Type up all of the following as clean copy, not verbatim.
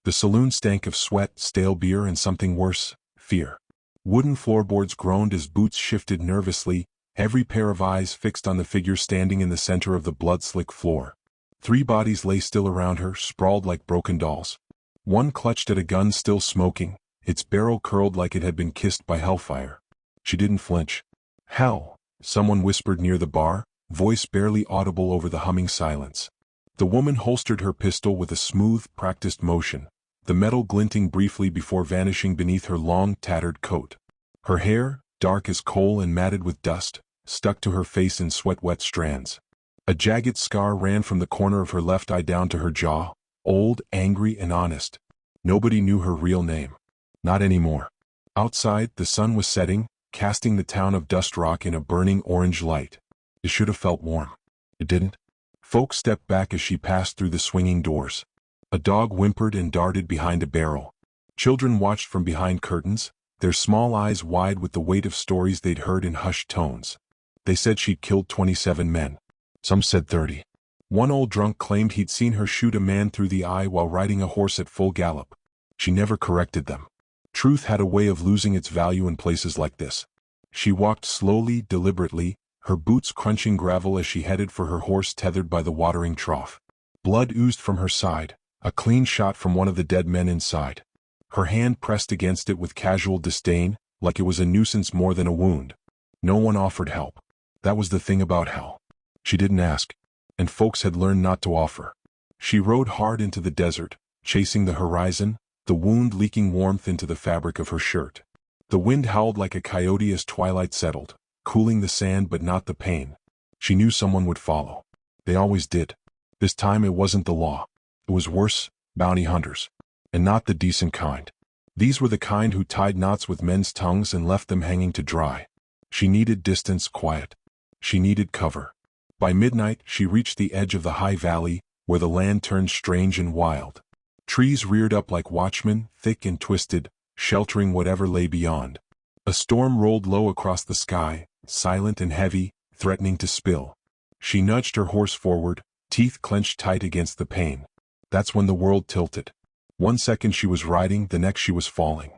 The saloon stank of sweat, stale beer, and something worse, fear. Wooden floorboards groaned as boots shifted nervously, every pair of eyes fixed on the figure standing in the center of the blood-slick floor. 3 bodies lay still around her, sprawled like broken dolls. One clutched at a gun still smoking, its barrel curled like it had been kissed by hellfire. She didn't flinch. "Hell," someone whispered near the bar, voice barely audible over the humming silence. The woman holstered her pistol with a smooth, practiced motion, the metal glinting briefly before vanishing beneath her long, tattered coat. Her hair, dark as coal and matted with dust, stuck to her face in sweat-wet strands. A jagged scar ran from the corner of her left eye down to her jaw, old, angry, and honest. Nobody knew her real name. Not anymore. Outside, the sun was setting, casting the town of Dust Rock in a burning orange light. It should have felt warm. It didn't. Folk stepped back as she passed through the swinging doors. A dog whimpered and darted behind a barrel. Children watched from behind curtains, their small eyes wide with the weight of stories they'd heard in hushed tones. They said she'd killed 27 men. Some said 30. One old drunk claimed he'd seen her shoot a man through the eye while riding a horse at full gallop. She never corrected them. Truth had a way of losing its value in places like this. She walked slowly, deliberately, her boots crunching gravel as she headed for her horse tethered by the watering trough. Blood oozed from her side, a clean shot from one of the dead men inside. Her hand pressed against it with casual disdain, like it was a nuisance more than a wound. No one offered help. That was the thing about hell. She didn't ask, and folks had learned not to offer. She rode hard into the desert, chasing the horizon, the wound leaking warmth into the fabric of her shirt. The wind howled like a coyote as twilight settled, cooling the sand but not the pain. She knew someone would follow. They always did. This time it wasn't the law. It was worse, bounty hunters. And not the decent kind. These were the kind who tied knots with men's tongues and left them hanging to dry. She needed distance, quiet. She needed cover. By midnight, she reached the edge of the high valley, where the land turned strange and wild. Trees reared up like watchmen, thick and twisted, sheltering whatever lay beyond. A storm rolled low across the sky, silent and heavy, threatening to spill. She nudged her horse forward, teeth clenched tight against the pain. That's when the world tilted. One second she was riding, the next she was falling.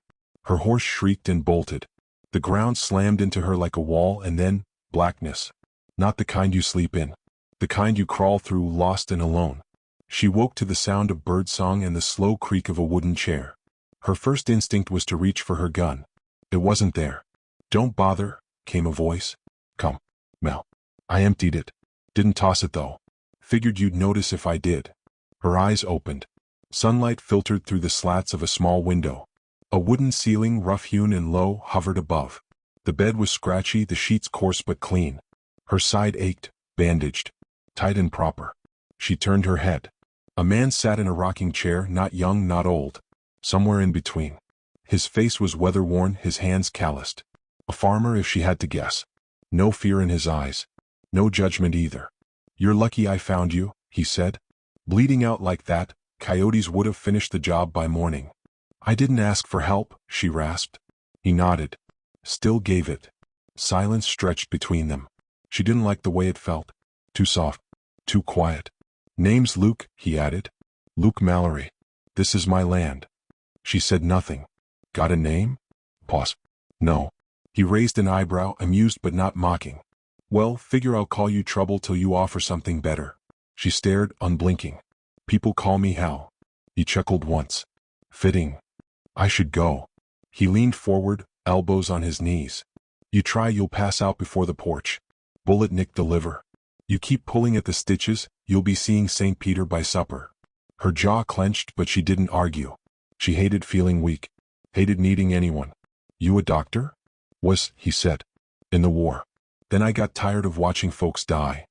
Her horse shrieked and bolted. The ground slammed into her like a wall, and then, blackness. Not the kind you sleep in. The kind you crawl through, lost and alone. She woke to the sound of birdsong and the slow creak of a wooden chair. Her first instinct was to reach for her gun. It wasn't there. "Don't bother," came a voice. "Come, Mel." I emptied it. Didn't toss it though. Figured you'd notice if I did. Her eyes opened. Sunlight filtered through the slats of a small window. A wooden ceiling, rough-hewn and low, hovered above. The bed was scratchy, the sheets coarse but clean. Her side ached, bandaged, tight and proper. She turned her head. A man sat in a rocking chair, not young, not old. Somewhere in between. His face was weather-worn, his hands calloused. A farmer if she had to guess. No fear in his eyes. No judgment either. "You're lucky I found you," he said. Bleeding out like that, coyotes would have finished the job by morning. "I didn't ask for help," she rasped. He nodded. Still gave it. Silence stretched between them. She didn't like the way it felt. Too soft. Too quiet. "Name's Luke," he added. "Luke Mallory. This is my land." She said nothing. "Got a name?" Pause. "No." He raised an eyebrow, amused but not mocking. "Well, figure I'll call you Trouble till you offer something better." She stared, unblinking. "People call me Hal." He chuckled once. "Fitting. I should go." He leaned forward, elbows on his knees. "You try, you'll pass out before the porch. Bullet nicked the liver. You keep pulling at the stitches, you'll be seeing St. Peter by supper." Her jaw clenched, but she didn't argue. She hated feeling weak. Hated needing anyone. "You a doctor?" "Was," he said. "In the war. Then I got tired of watching folks die."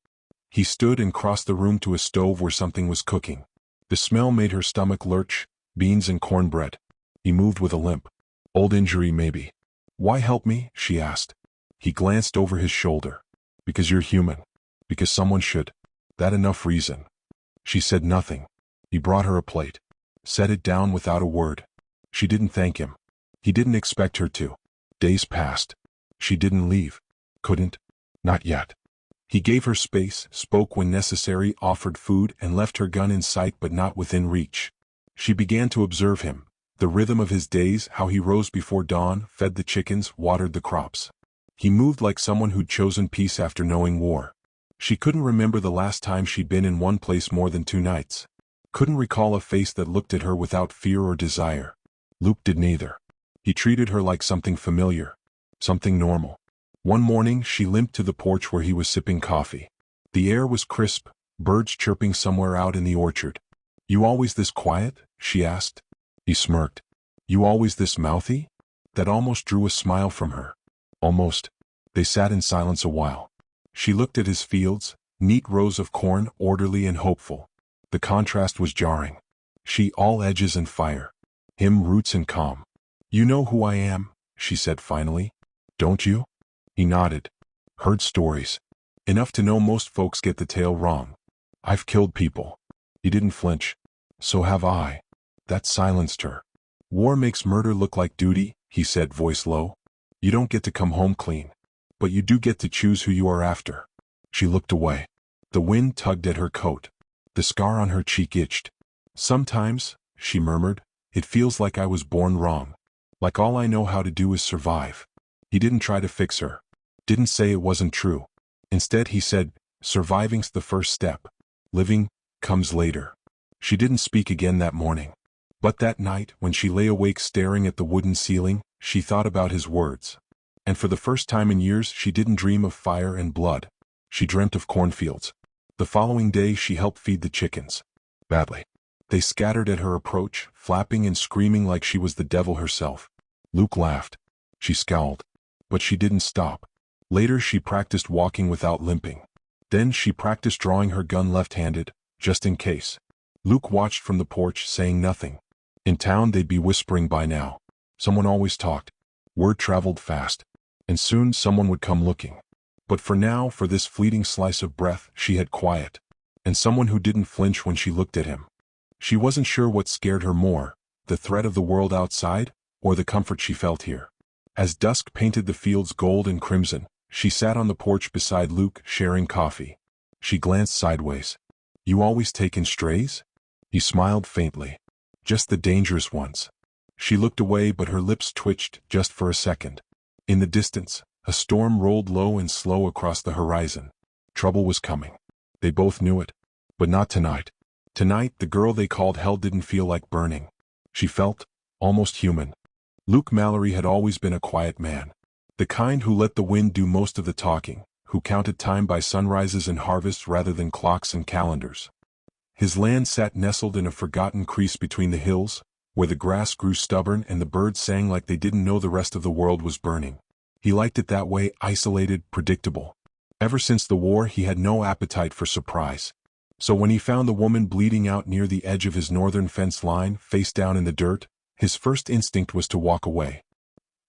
He stood and crossed the room to a stove where something was cooking. The smell made her stomach lurch, beans and cornbread. He moved with a limp. "Old injury maybe." "Why help me?" she asked. He glanced over his shoulder. "Because you're human. Because someone should. That enough reason." She said nothing. He brought her a plate. Set it down without a word. She didn't thank him. He didn't expect her to. Days passed. She didn't leave. Couldn't. Not yet. He gave her space, spoke when necessary, offered food, and left her gun in sight but not within reach. She began to observe him, the rhythm of his days, how he rose before dawn, fed the chickens, watered the crops. He moved like someone who'd chosen peace after knowing war. She couldn't remember the last time she'd been in one place more than 2 nights. Couldn't recall a face that looked at her without fear or desire. Luke did neither. He treated her like something familiar, something normal. One morning she limped to the porch where he was sipping coffee. The air was crisp, birds chirping somewhere out in the orchard. "You always this quiet?" she asked. He smirked. "You always this mouthy?" That almost drew a smile from her. Almost. They sat in silence a while. She looked at his fields, neat rows of corn, orderly and hopeful. The contrast was jarring. She all edges and fire. Him roots and calm. "You know who I am," she said finally. "Don't you?" He nodded. "Heard stories. Enough to know most folks get the tale wrong. I've killed people." He didn't flinch. "So have I." That silenced her. "War makes murder look like duty," he said, voice low. "You don't get to come home clean. But you do get to choose who you are after." She looked away. The wind tugged at her coat. The scar on her cheek itched. "Sometimes," she murmured, "it feels like I was born wrong. Like all I know how to do is survive." He didn't try to fix her. Didn't say it wasn't true. Instead he said, "Surviving's the first step. Living comes later." She didn't speak again that morning. But that night, when she lay awake staring at the wooden ceiling, she thought about his words. And for the first time in years she didn't dream of fire and blood. She dreamt of cornfields. The following day she helped feed the chickens. Badly. They scattered at her approach, flapping and screaming like she was the devil herself. Luke laughed. She scowled. But she didn't stop. Later she practiced walking without limping. Then she practiced drawing her gun left-handed, just in case. Luke watched from the porch, saying nothing. In town they'd be whispering by now. Someone always talked. Word traveled fast. And soon someone would come looking. But for now, for this fleeting slice of breath, she had quiet. And someone who didn't flinch when she looked at him. She wasn't sure what scared her more, the threat of the world outside, or the comfort she felt here. As dusk painted the fields gold and crimson, she sat on the porch beside Luke, sharing coffee. She glanced sideways. "You always take in strays?" He smiled faintly. "Just the dangerous ones." She looked away, but her lips twitched just for a second. In the distance, a storm rolled low and slow across the horizon. Trouble was coming. They both knew it. But not tonight. Tonight, the girl they called hell didn't feel like burning. She felt almost human. Luke Mallory had always been a quiet man. The kind who let the wind do most of the talking, who counted time by sunrises and harvests rather than clocks and calendars. His land sat nestled in a forgotten crease between the hills, where the grass grew stubborn and the birds sang like they didn't know the rest of the world was burning. He liked it that way, isolated, predictable. Ever since the war he had no appetite for surprise. So when he found the woman bleeding out near the edge of his northern fence line, face down in the dirt, his first instinct was to walk away.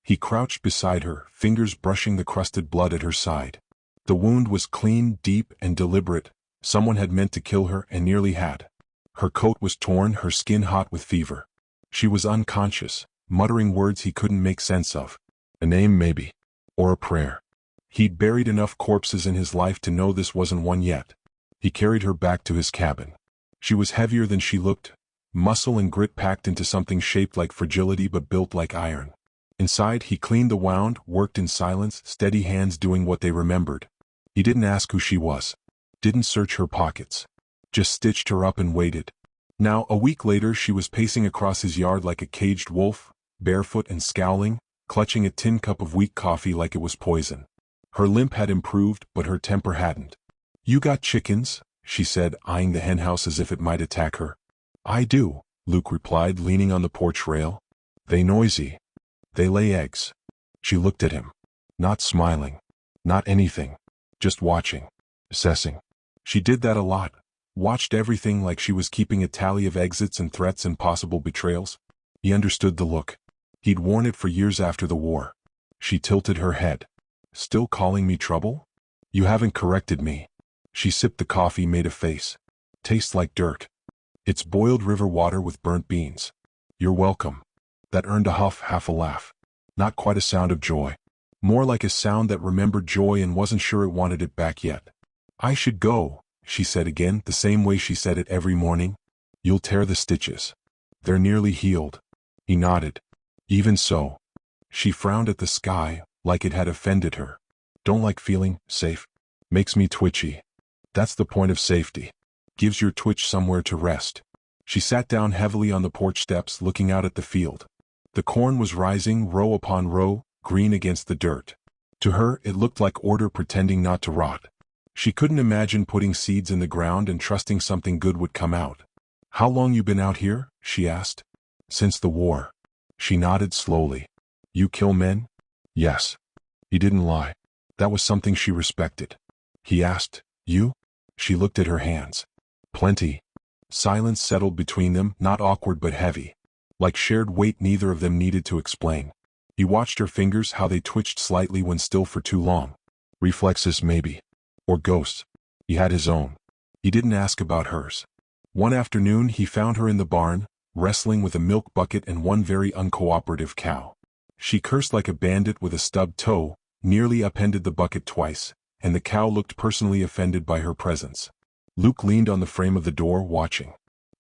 He crouched beside her, fingers brushing the crusted blood at her side. The wound was clean, deep, and deliberate. Someone had meant to kill her and nearly had. Her coat was torn, her skin hot with fever. She was unconscious, muttering words he couldn't make sense of. A name maybe. Or a prayer. He'd buried enough corpses in his life to know this wasn't one yet. He carried her back to his cabin. She was heavier than she looked, muscle and grit packed into something shaped like fragility but built like iron. Inside he cleaned the wound, worked in silence, steady hands doing what they remembered. He didn't ask who she was. Didn't search her pockets. Just stitched her up and waited. Now, a week later, she was pacing across his yard like a caged wolf, barefoot and scowling, clutching a tin cup of weak coffee like it was poison. Her limp had improved, but her temper hadn't. "You got chickens?" she said, eyeing the henhouse as if it might attack her. "I do," Luke replied, leaning on the porch rail. "They noisy. They lay eggs." She looked at him. Not smiling. Not anything. Just watching. Assessing. She did that a lot. Watched everything like she was keeping a tally of exits and threats and possible betrayals. He understood the look. He'd worn it for years after the war. She tilted her head. "Still calling me trouble? You haven't corrected me." She sipped the coffee, made a face. "Tastes like dirt. It's boiled river water with burnt beans." "You're welcome." That earned a huff, half a laugh. Not quite a sound of joy. More like a sound that remembered joy and wasn't sure it wanted it back yet. "I should go," she said again, the same way she said it every morning. "You'll tear the stitches." They're nearly healed. He nodded. Even so. She frowned at the sky, like it had offended her. Don't like feeling safe. Makes me twitchy. That's the point of safety. Gives your twitch somewhere to rest. She sat down heavily on the porch steps, looking out at the field. The corn was rising row upon row, green against the dirt. To her, it looked like order pretending not to rot. She couldn't imagine putting seeds in the ground and trusting something good would come out. How long you been out here? She asked. Since the war. She nodded slowly. You kill men? Yes. He didn't lie. That was something she respected. He asked, you? She looked at her hands. Plenty. Silence settled between them, not awkward but heavy. Like shared weight neither of them needed to explain. He watched her fingers, how they twitched slightly when still for too long. Reflexes maybe. Or ghosts. He had his own. He didn't ask about hers. One afternoon he found her in the barn, wrestling with a milk bucket and one very uncooperative cow. She cursed like a bandit with a stubbed toe, nearly upended the bucket twice, and the cow looked personally offended by her presence. Luke leaned on the frame of the door, watching.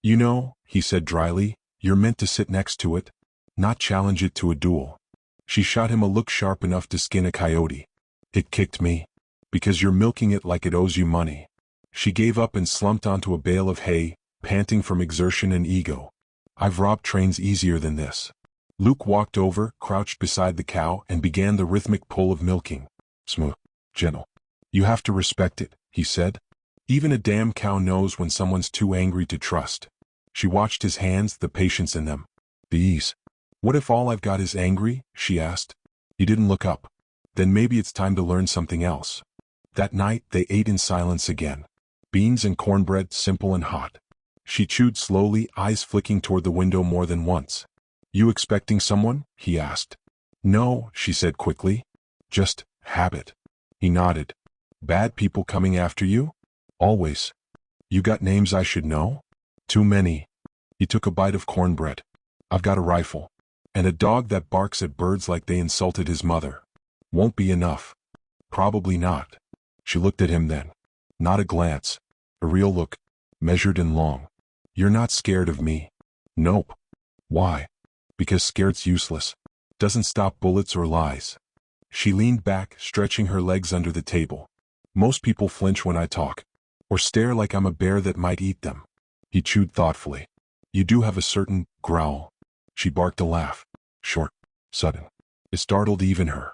You know, he said dryly, you're meant to sit next to it, not challenge it to a duel. She shot him a look sharp enough to skin a coyote. It kicked me. Because you're milking it like it owes you money. She gave up and slumped onto a bale of hay, panting from exertion and ego. I've robbed trains easier than this. Luke walked over, crouched beside the cow, and began the rhythmic pull of milking. Smooth. Gentle. You have to respect it, he said. Even a damn cow knows when someone's too angry to trust. She watched his hands, the patience in them. The ease. What if all I've got is angry? She asked. He didn't look up. Then maybe it's time to learn something else. That night they ate in silence again. Beans and cornbread, simple and hot. She chewed slowly, eyes flicking toward the window more than once. You expecting someone? He asked. No, she said quickly. Just habit. He nodded. Bad people coming after you? Always. You got names I should know? Too many. He took a bite of cornbread. I've got a rifle. And a dog that barks at birds like they insulted his mother. Won't be enough. Probably not. She looked at him then. Not a glance. A real look. Measured and long. You're not scared of me? Nope. Why? Because scared's useless. Doesn't stop bullets or lies. She leaned back, stretching her legs under the table. Most people flinch when I talk. Or stare like I'm a bear that might eat them. He chewed thoughtfully. You do have a certain growl. She barked a laugh. Short. Sudden. It startled even her.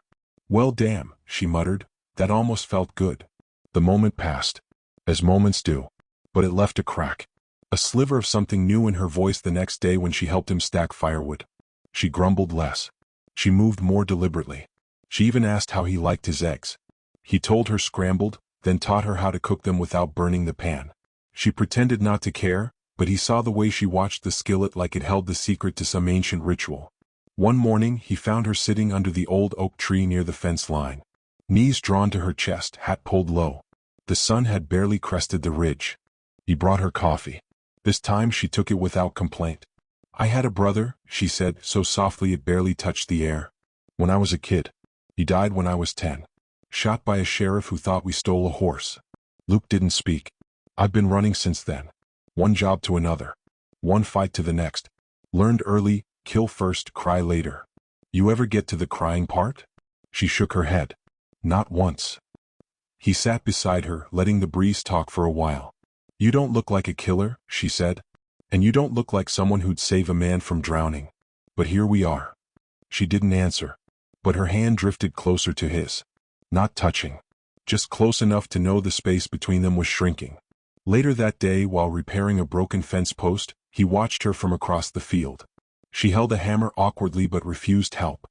Well damn, she muttered. That almost felt good. The moment passed. As moments do. But it left a crack. A sliver of something new in her voice the next day when she helped him stack firewood. She grumbled less. She moved more deliberately. She even asked how he liked his eggs. He told her scrambled, then taught her how to cook them without burning the pan. She pretended not to care, but he saw the way she watched the skillet like it held the secret to some ancient ritual. One morning he found her sitting under the old oak tree near the fence line. Knees drawn to her chest, hat pulled low. The sun had barely crested the ridge. He brought her coffee. This time she took it without complaint. I had a brother, she said, so softly it barely touched the air. When I was a kid. He died when I was 10. Shot by a sheriff who thought we stole a horse. Luke didn't speak. I've been running since then. One job to another. One fight to the next. Learned early, kill first, cry later. You ever get to the crying part? She shook her head. Not once. He sat beside her, letting the breeze talk for a while. You don't look like a killer, she said. And you don't look like someone who'd save a man from drowning. But here we are. She didn't answer. But her hand drifted closer to his. Not touching. Just close enough to know the space between them was shrinking. Later that day, while repairing a broken fence post, he watched her from across the field. She held a hammer awkwardly but refused help.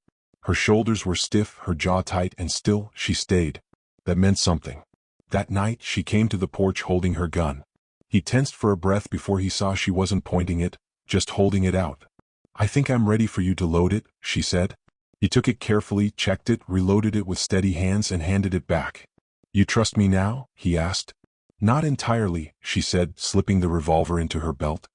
Her shoulders were stiff, her jaw tight, and still, she stayed. That meant something. That night, she came to the porch holding her gun. He tensed for a breath before he saw she wasn't pointing it, just holding it out. I think I'm ready for you to load it, she said. He took it carefully, checked it, reloaded it with steady hands, and handed it back. You trust me now? He asked. Not entirely, she said, slipping the revolver into her belt.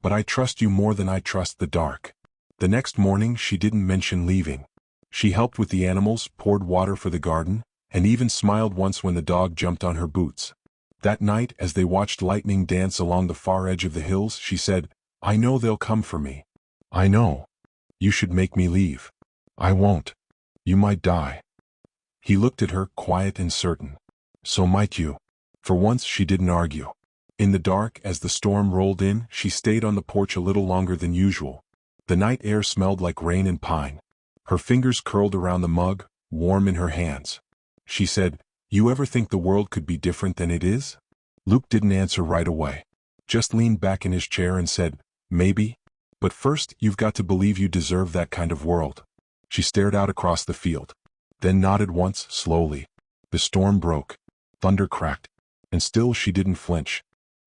But I trust you more than I trust the dark. The next morning she didn't mention leaving. She helped with the animals, poured water for the garden, and even smiled once when the dog jumped on her boots. That night, as they watched lightning dance along the far edge of the hills, she said, I know they'll come for me. I know. You should make me leave. I won't. You might die. He looked at her, quiet and certain. So might you. For once she didn't argue. In the dark, as the storm rolled in, she stayed on the porch a little longer than usual. The night air smelled like rain and pine. Her fingers curled around the mug, warm in her hands. She said, "You ever think the world could be different than it is?" Luke didn't answer right away. Just leaned back in his chair and said, "Maybe. But first, you've got to believe you deserve that kind of world." She stared out across the field. Then nodded once, slowly. The storm broke. Thunder cracked. And still she didn't flinch.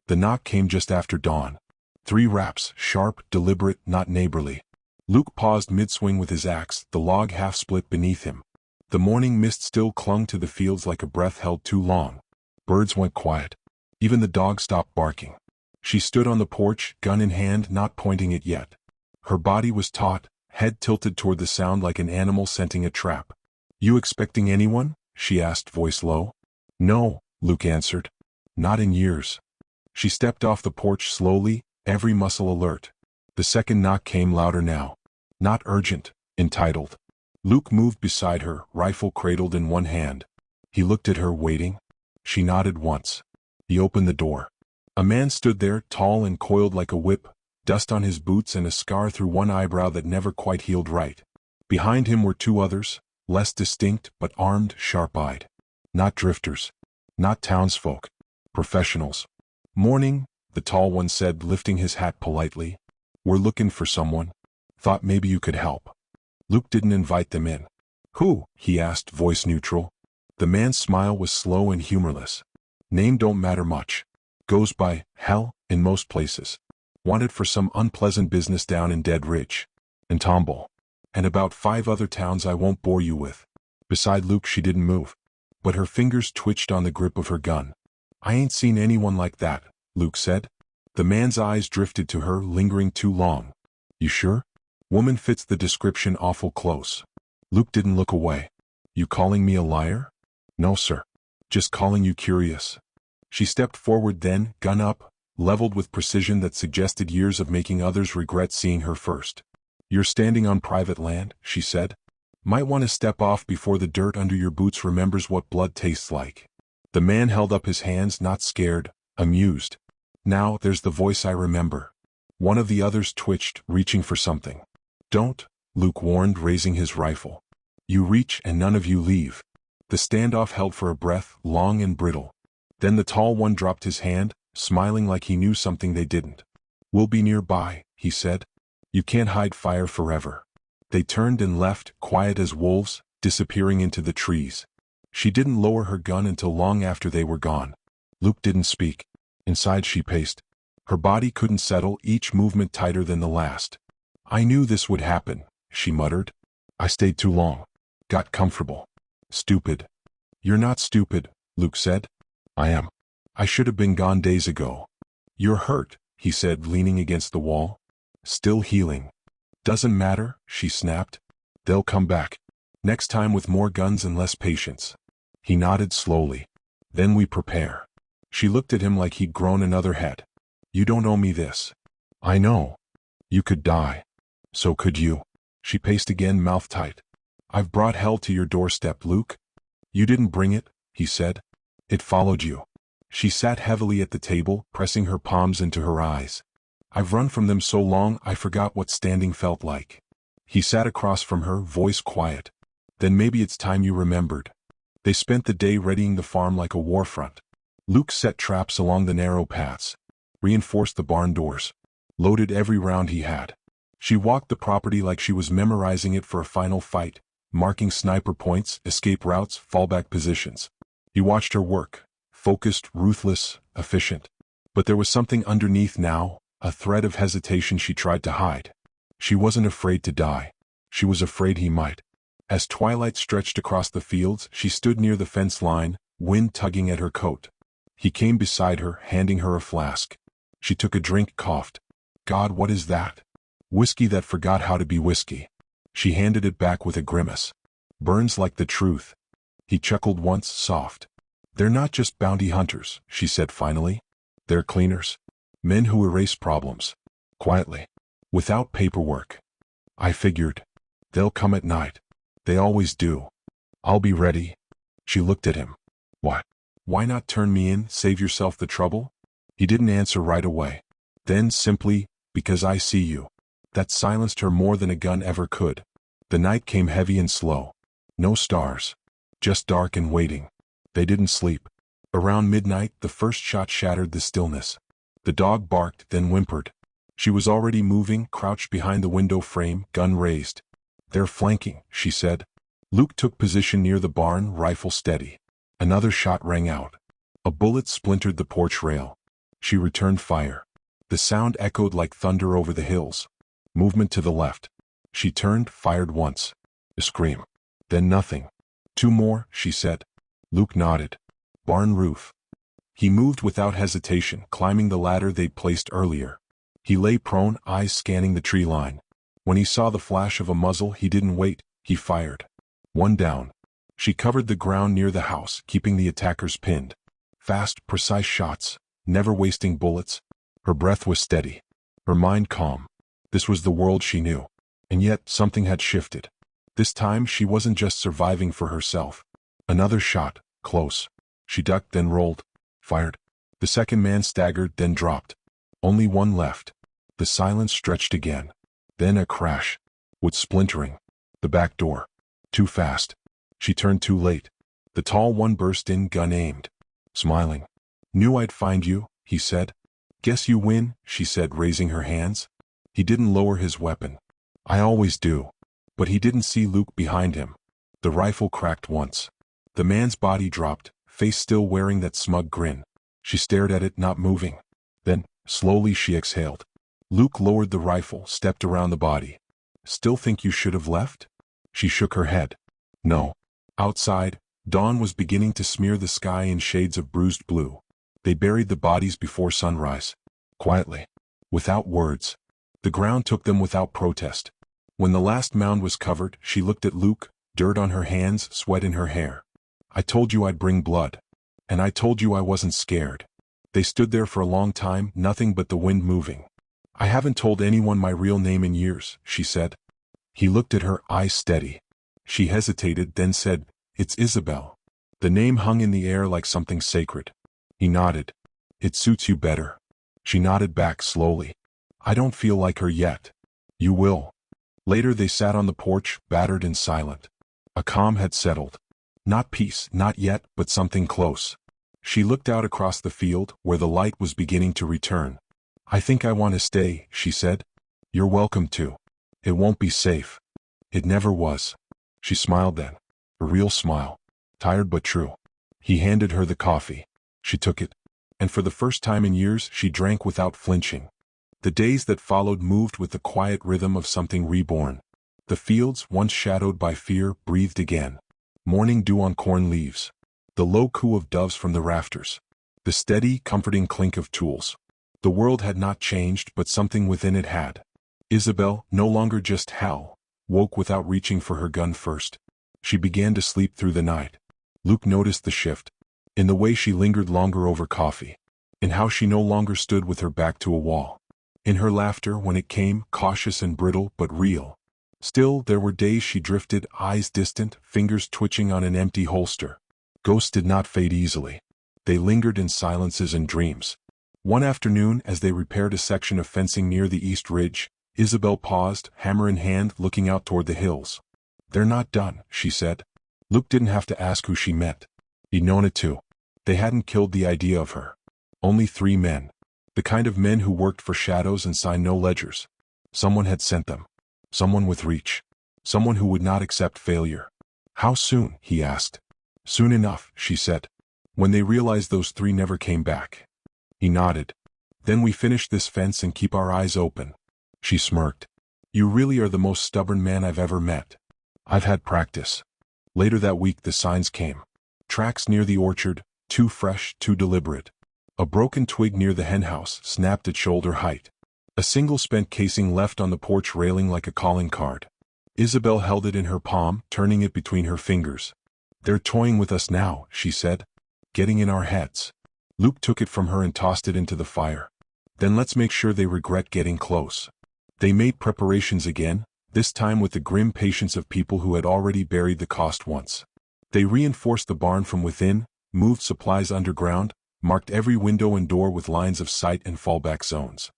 The knock came just after dawn. 3 raps, sharp, deliberate, not neighborly. Luke paused mid-swing with his axe, the log half split beneath him. The morning mist still clung to the fields like a breath held too long. Birds went quiet. Even the dog stopped barking. She stood on the porch, gun in hand, not pointing it yet. Her body was taut, head tilted toward the sound like an animal scenting a trap. "You expecting anyone?" she asked, voice low. "No," Luke answered. "Not in years." She stepped off the porch slowly, every muscle alert. The second knock came louder now. Not urgent, entitled. Luke moved beside her, rifle cradled in one hand. He looked at her, waiting. She nodded once. He opened the door. A man stood there, tall and coiled like a whip, dust on his boots and a scar through one eyebrow that never quite healed right. Behind him were 2 others, less distinct but armed, sharp-eyed. Not drifters. Not townsfolk. Professionals. "Morning," the tall one said, lifting his hat politely. "We're looking for someone. Thought maybe you could help." Luke didn't invite them in. "Who?" he asked, voice neutral. The man's smile was slow and humorless. "Name don't matter much. Goes by Hell in most places. Wanted for some unpleasant business down in Dead Ridge. And Tomball. And about 5 other towns I won't bore you with." Beside Luke she didn't move. But her fingers twitched on the grip of her gun. "I ain't seen anyone like that," Luke said. The man's eyes drifted to her, lingering too long. "You sure? Woman fits the description awful close." Luke didn't look away. "You calling me a liar?" "No, sir. Just calling you curious." She stepped forward then, gun up, leveled with precision that suggested years of making others regret seeing her first. "You're standing on private land," she said. "Might want to step off before the dirt under your boots remembers what blood tastes like." The man held up his hands, not scared, amused. "Now, there's the voice I remember." One of the others twitched, reaching for something. "Don't," Luke warned, raising his rifle. "You reach and none of you leave." The standoff held for a breath, long and brittle. Then the tall one dropped his hand, smiling like he knew something they didn't. "We'll be nearby," he said. "You can't hide fire forever." They turned and left, quiet as wolves, disappearing into the trees. She didn't lower her gun until long after they were gone. Luke didn't speak. Inside she paced. Her body couldn't settle, each movement tighter than the last. "I knew this would happen," she muttered. "I stayed too long. Got comfortable. Stupid." "You're not stupid," Luke said. "I am. I should have been gone days ago." "You're hurt," he said, leaning against the wall. "Still healing." "Doesn't matter," she snapped. "They'll come back. Next time with more guns and less patience." He nodded slowly. "Then we prepare." She looked at him like he'd grown another head. "You don't owe me this." "I know. You could die. So could you." She paced again, mouth tight. "I've brought hell to your doorstep, Luke." "You didn't bring it," he said. "It followed you." She sat heavily at the table, pressing her palms into her eyes. "I've run from them so long I forgot what standing felt like." He sat across from her, voice quiet. "Then maybe it's time you remembered." They spent the day readying the farm like a war front. Luke set traps along the narrow paths, reinforced the barn doors, loaded every round he had. She walked the property like she was memorizing it for a final fight, marking sniper points, escape routes, fallback positions. He watched her work, focused, ruthless, efficient. But there was something underneath now, a thread of hesitation she tried to hide. She wasn't afraid to die. She was afraid he might. As twilight stretched across the fields, she stood near the fence line, wind tugging at her coat. He came beside her, handing her a flask. She took a drink, coughed. "God, what is that?" "Whiskey that forgot how to be whiskey." She handed it back with a grimace. "Burns like the truth." He chuckled once, soft. "They're not just bounty hunters," she said finally. "They're cleaners. Men who erase problems. Quietly. Without paperwork. I figured. They'll come at night. They always do. I'll be ready. She looked at him. What? Why not turn me in, save yourself the trouble? He didn't answer right away. Then simply, because I see you. That silenced her more than a gun ever could. The night came heavy and slow. No stars. Just dark and waiting. They didn't sleep. Around midnight, the first shot shattered the stillness. The dog barked, then whimpered. She was already moving, crouched behind the window frame, gun raised. They're flanking, she said. Luke took position near the barn, rifle steady. Another shot rang out. A bullet splintered the porch rail. She returned fire. The sound echoed like thunder over the hills. Movement to the left. She turned, fired once. A scream. Then nothing. Two more, she said. Luke nodded. Barn roof. He moved without hesitation, climbing the ladder they'd placed earlier. He lay prone, eyes scanning the tree line. When he saw the flash of a muzzle, he didn't wait, he fired. One down. She covered the ground near the house, keeping the attackers pinned. Fast, precise shots, never wasting bullets. Her breath was steady. Her mind calm. This was the world she knew. And yet, something had shifted. This time, she wasn't just surviving for herself. Another shot, close. She ducked, then rolled. Fired. The second man staggered, then dropped. Only one left. The silence stretched again. Then a crash. Wood splintering. The back door. Too fast. She turned too late. The tall one burst in, gun aimed. Smiling. Knew I'd find you, he said. Guess you win, she said, raising her hands. He didn't lower his weapon. I always do. But he didn't see Luke behind him. The rifle cracked once. The man's body dropped, face still wearing that smug grin. She stared at it, not moving. Then, slowly she exhaled. Luke lowered the rifle, stepped around the body. Still think you should have left? She shook her head. No. Outside, dawn was beginning to smear the sky in shades of bruised blue. They buried the bodies before sunrise. Quietly. Without words. The ground took them without protest. When the last mound was covered, she looked at Luke, dirt on her hands, sweat in her hair. I told you I'd bring blood. And I told you I wasn't scared. They stood there for a long time, nothing but the wind moving. I haven't told anyone my real name in years, she said. He looked at her, eyes steady. She hesitated, then said, It's Isabel. The name hung in the air like something sacred. He nodded. It suits you better. She nodded back slowly. I don't feel like her yet. You will. Later they sat on the porch, battered and silent. A calm had settled. Not peace, not yet, but something close. She looked out across the field, where the light was beginning to return. I think I want to stay, she said. You're welcome to. It won't be safe. It never was. She smiled then. A real smile. Tired but true. He handed her the coffee. She took it. And for the first time in years, she drank without flinching. The days that followed moved with the quiet rhythm of something reborn. The fields, once shadowed by fear, breathed again. Morning dew on corn leaves. The low coo of doves from the rafters. The steady, comforting clink of tools. The world had not changed, but something within it had. Isabel, no longer just Hal, woke without reaching for her gun first. She began to sleep through the night. Luke noticed the shift. In the way she lingered longer over coffee. In how she no longer stood with her back to a wall. In her laughter when it came, cautious and brittle, but real. Still, there were days she drifted, eyes distant, fingers twitching on an empty holster. Ghosts did not fade easily. They lingered in silences and dreams. One afternoon, as they repaired a section of fencing near the East Ridge, Isabel paused, hammer in hand, looking out toward the hills. They're not done, she said. Luke didn't have to ask who she met. He'd known it too. They hadn't killed the idea of her. Only 3 men. The kind of men who worked for shadows and signed no ledgers. Someone had sent them. Someone with reach. Someone who would not accept failure. How soon? He asked. Soon enough, she said. When they realized those 3 never came back. He nodded. Then we finish this fence and keep our eyes open. She smirked. You really are the most stubborn man I've ever met. I've had practice. Later that week the signs came. Tracks near the orchard, too fresh, too deliberate. A broken twig near the henhouse snapped at shoulder height. A single spent casing left on the porch railing like a calling card. Isabel held it in her palm, turning it between her fingers. They're toying with us now, she said. Getting in our heads. Luke took it from her and tossed it into the fire. Then let's make sure they regret getting close. They made preparations again, this time with the grim patience of people who had already buried the cost once. They reinforced the barn from within, moved supplies underground, marked every window and door with lines of sight and fallback zones.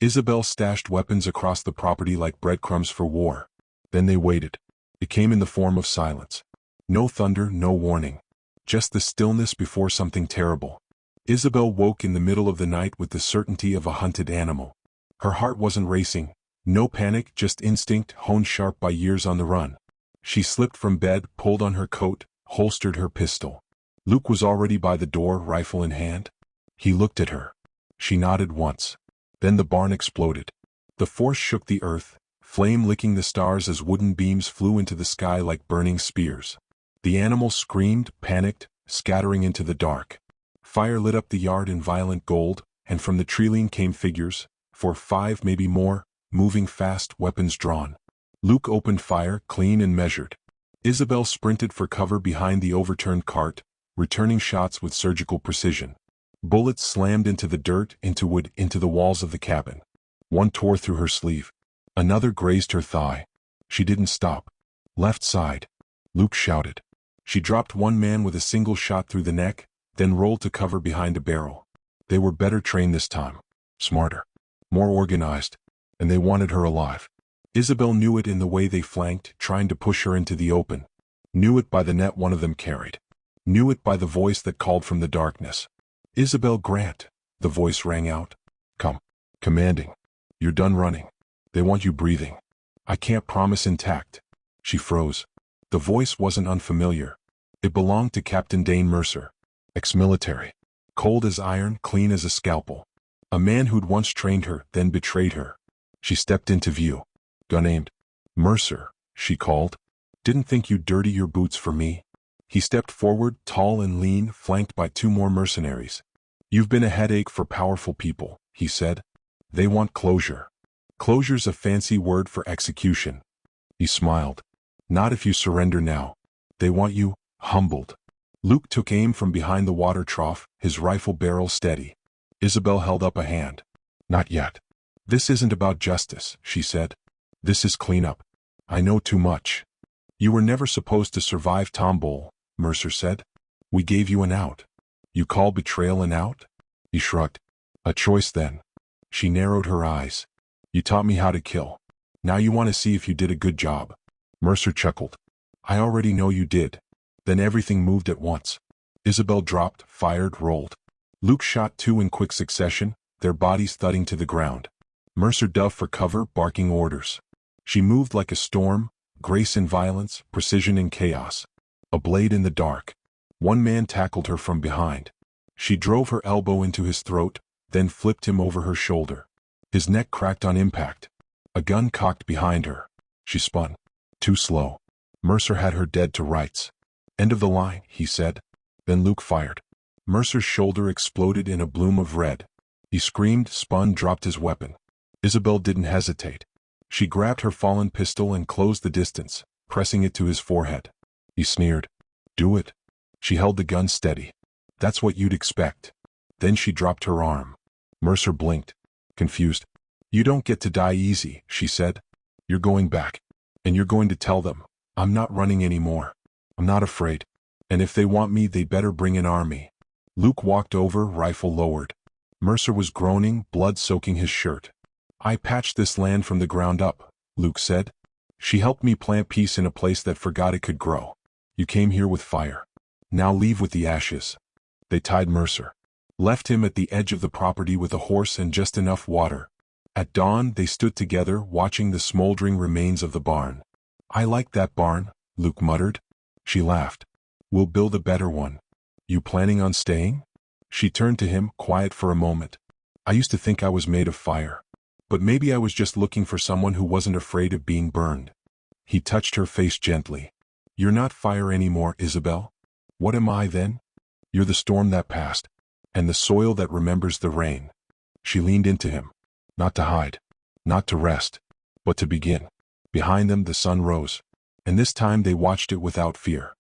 Isabel stashed weapons across the property like breadcrumbs for war. Then they waited. It came in the form of silence. No thunder, no warning. Just the stillness before something terrible. Isabel woke in the middle of the night with the certainty of a hunted animal. Her heart wasn't racing. No panic, just instinct honed sharp by years on the run. She slipped from bed, pulled on her coat, holstered her pistol. Luke was already by the door, rifle in hand. He looked at her. She nodded once. Then the barn exploded. The force shook the earth, flame licking the stars as wooden beams flew into the sky like burning spears. The animal screamed, panicked, scattering into the dark. Fire lit up the yard in violent gold, and from the treeline came figures, 4, 5, maybe more, moving fast, weapons drawn. Luke opened fire, clean and measured. Isabel sprinted for cover behind the overturned cart, returning shots with surgical precision. Bullets slammed into the dirt, into wood, into the walls of the cabin. One tore through her sleeve. Another grazed her thigh. She didn't stop. Left side. Luke shouted. She dropped one man with a single shot through the neck, then rolled to cover behind a barrel. They were better trained this time. Smarter. More organized. And they wanted her alive. Isabel knew it in the way they flanked, trying to push her into the open. Knew it by the net one of them carried. Knew it by the voice that called from the darkness. Isabel Grant, the voice rang out. Come. Commanding. You're done running. They want you breathing. I can't promise intact. She froze. The voice wasn't unfamiliar. It belonged to Captain Dane Mercer. Ex-military. Cold as iron, clean as a scalpel. A man who'd once trained her, then betrayed her. She stepped into view. Gun aimed. Mercer, she called. Didn't think you'd dirty your boots for me. He stepped forward, tall and lean, flanked by 2 more mercenaries. You've been a headache for powerful people, he said. They want closure. Closure's a fancy word for execution. He smiled. Not if you surrender now. They want you humbled. Luke took aim from behind the water trough, his rifle barrel steady. Isabel held up a hand. Not yet. This isn't about justice, she said. This is cleanup. I know too much. You were never supposed to survive Tomball, Mercer said. We gave you an out. You call betrayal an out? He shrugged. A choice then. She narrowed her eyes. You taught me how to kill. Now you want to see if you did a good job. Mercer chuckled. I already know you did. Then everything moved at once. Isabel dropped, fired, rolled. Luke shot 2 in quick succession, their bodies thudding to the ground. Mercer dove for cover, barking orders. She moved like a storm, grace in violence, precision in chaos. A blade in the dark. One man tackled her from behind. She drove her elbow into his throat, then flipped him over her shoulder. His neck cracked on impact. A gun cocked behind her. She spun. Too slow. Mercer had her dead to rights. End of the line, he said. Then Luke fired. Mercer's shoulder exploded in a bloom of red. He screamed, spun, dropped his weapon. Isabel didn't hesitate. She grabbed her fallen pistol and closed the distance, pressing it to his forehead. He sneered. Do it. She held the gun steady. That's what you'd expect. Then she dropped her arm. Mercer blinked, confused. You don't get to die easy, she said. You're going back. And you're going to tell them, I'm not running anymore. I'm not afraid. And if they want me, they better bring an army. Luke walked over, rifle lowered. Mercer was groaning, blood soaking his shirt. I patched this land from the ground up, Luke said. She helped me plant peace in a place that forgot it could grow. You came here with fire. Now leave with the ashes. They tied Mercer. Left him at the edge of the property with a horse and just enough water. At dawn, they stood together, watching the smoldering remains of the barn. I like that barn, Luke muttered. She laughed. We'll build a better one. You planning on staying? She turned to him, quiet for a moment. I used to think I was made of fire. But maybe I was just looking for someone who wasn't afraid of being burned. He touched her face gently. You're not fire anymore, Isabel. What am I then? You're the storm that passed, and the soil that remembers the rain. She leaned into him. Not to hide, not to rest, but to begin. Behind them the sun rose, and this time they watched it without fear.